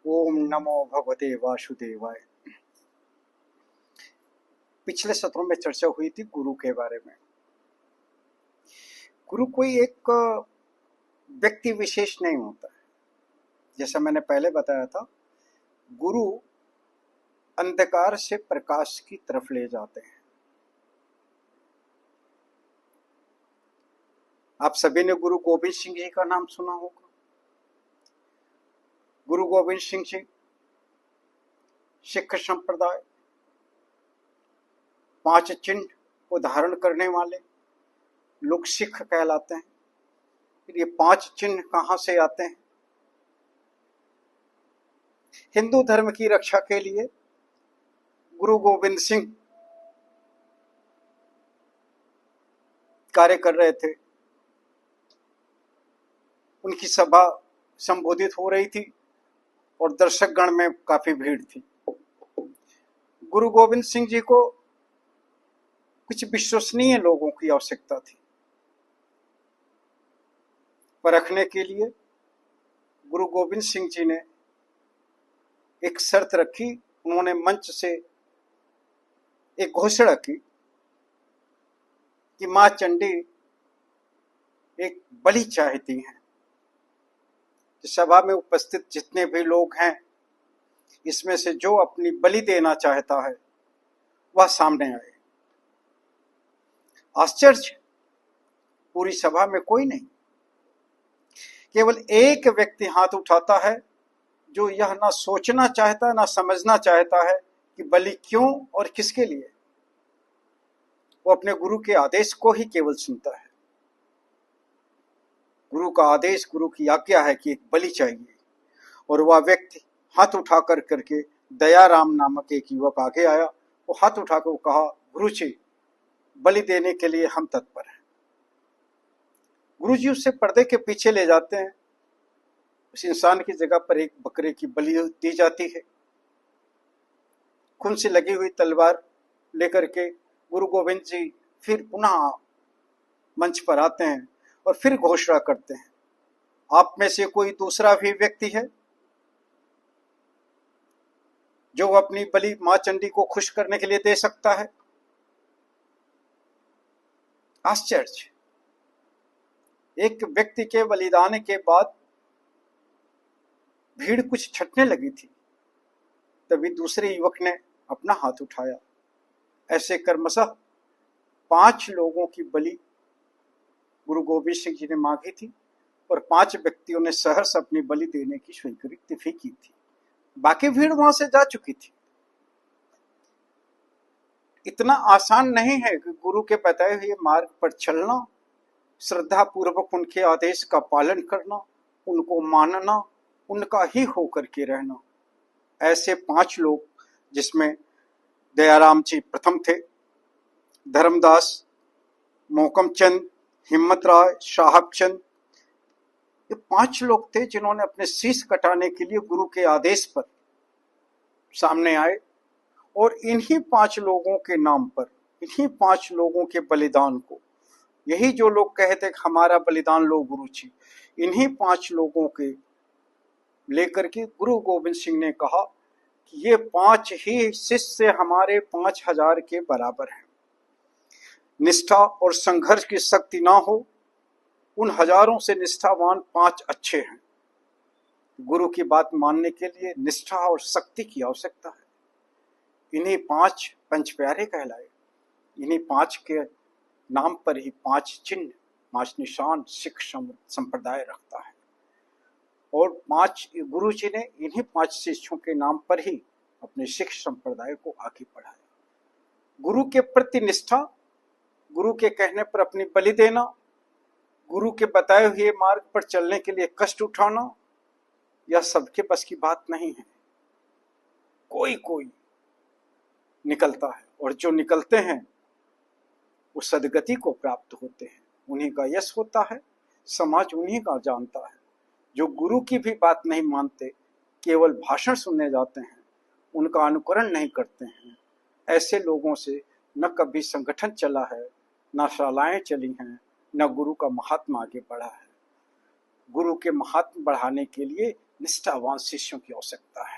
ओम नमो भगवते वासुदेवाय। पिछले सत्रों में चर्चा हुई थी गुरु के बारे में। गुरु कोई एक व्यक्ति विशेष नहीं होता है। जैसा मैंने पहले बताया था, गुरु अंधकार से प्रकाश की तरफ ले जाते हैं। आप सभी ने गुरु गोविंद सिंह जी का नाम सुना होगा। गुरु गोविंद सिंह जी सिख संप्रदाय 5 चिन्ह को धारण करने वाले लोग सिख कहलाते हैं। फिर ये 5 चिन्ह कहां से आते हैं? हिंदू धर्म की रक्षा के लिए गुरु गोविंद सिंह कार्य कर रहे थे। उनकी सभा संबोधित हो रही थी और दर्शक गण में काफी भीड़ थी। गुरु गोविंद सिंह जी को कुछ विश्वसनीय लोगों की आवश्यकता थी। परखने के लिए गुरु गोविंद सिंह जी ने एक शर्त रखी। उन्होंने मंच से एक घोषणा की कि मां चंडी एक बलि चाहती हैं। सभा में उपस्थित जितने भी लोग हैं, इसमें से जो अपनी बलि देना चाहता है वह सामने आए। आश्चर्य, पूरी सभा में कोई नहीं, केवल एक व्यक्ति हाथ उठाता है जो यह ना सोचना चाहता ना समझना चाहता है कि बलि क्यों और किसके लिए। वो अपने गुरु के आदेश को ही केवल सुनता है। गुरु का आदेश, गुरु की आज्ञा है कि एक बलि चाहिए, और वह व्यक्ति हाथ उठाकर करके दयाराम नामक एक युवक आगे आया। वो हाथ उठाकर कहा, गुरु जी, बलि देने के लिए हम तत्पर हैं। गुरु जी उसे पर्दे के पीछे ले जाते हैं। उस इंसान की जगह पर एक बकरे की बलि दी जाती है। खून से लगी हुई तलवार लेकर के गुरु गोविंद जी फिर पुनः मंच पर आते हैं और फिर घोषणा करते हैं, आप में से कोई दूसरा भी व्यक्ति है जो अपनी बलि मां चंडी को खुश करने के लिए दे सकता है? आश्चर्य, एक व्यक्ति के बलिदान के बाद भीड़ कुछ छटने लगी थी। तभी दूसरे युवक ने अपना हाथ उठाया। ऐसे क्रमशः 5 लोगों की बलि गुरु गोविंद सिंह जी ने मांगी थी और 5 व्यक्तियों ने सहर्ष अपनी बलि देने की स्वीकृति भी की थी। बाकी भीड़ वहां से जा चुकी थी। इतना आसान नहीं है कि गुरु के बताए हुए मार्ग पर चलना, श्रद्धा पूर्वक उनके आदेश का पालन करना, उनको मानना, उनका ही होकर के रहना। ऐसे 5 लोग, जिसमें दयाराम जी प्रथम थे, धर्मदास, मोहकम चंद, हिम्मत राय, साहब चंद, ये 5 लोग थे जिन्होंने अपने शीश कटाने के लिए गुरु के आदेश पर सामने आए। और इन्हीं 5 लोगों के नाम पर, इन्हीं 5 लोगों के बलिदान को, यही जो लोग कहते कि हमारा बलिदान लो गुरु जी, इन्हीं 5 लोगों के लेकर के गुरु गोविंद सिंह ने कहा कि ये 5 ही शिष्य हमारे 5000 के बराबर हैं। निष्ठा और संघर्ष की शक्ति ना हो, उन हजारों से निष्ठावान 5 अच्छे हैं। गुरु की बात मानने के लिए निष्ठा और शक्ति की आवश्यकता है। इन्हीं 5 पंच प्यारे कहलाए। इन्हीं 5 के नाम पर ही 5 चिन्ह, 5 निशान सिख संप्रदाय रखता है। और 5 गुरु जी ने इन्हीं 5 शिष्यों के नाम पर ही अपने सिख संप्रदाय को आगे बढ़ाया। गुरु के प्रति निष्ठा, गुरु के कहने पर अपनी बलि देना, गुरु के बताए हुए मार्ग पर चलने के लिए कष्ट उठाना, यह सबके बस की बात नहीं है। कोई कोई निकलता है, और जो निकलते हैं वो सदगति को प्राप्त होते हैं। उन्हीं का यश होता है, समाज उन्हीं का जानता है। जो गुरु की भी बात नहीं मानते, केवल भाषण सुनने जाते हैं, उनका अनुकरण नहीं करते हैं, ऐसे लोगों से न कभी संगठन चला है, न शालाएं चली हैं, न गुरु का महात्मा आगे बढ़ा है। गुरु के महात्मा बढ़ाने के लिए निष्ठावान शिष्यों की आवश्यकता है।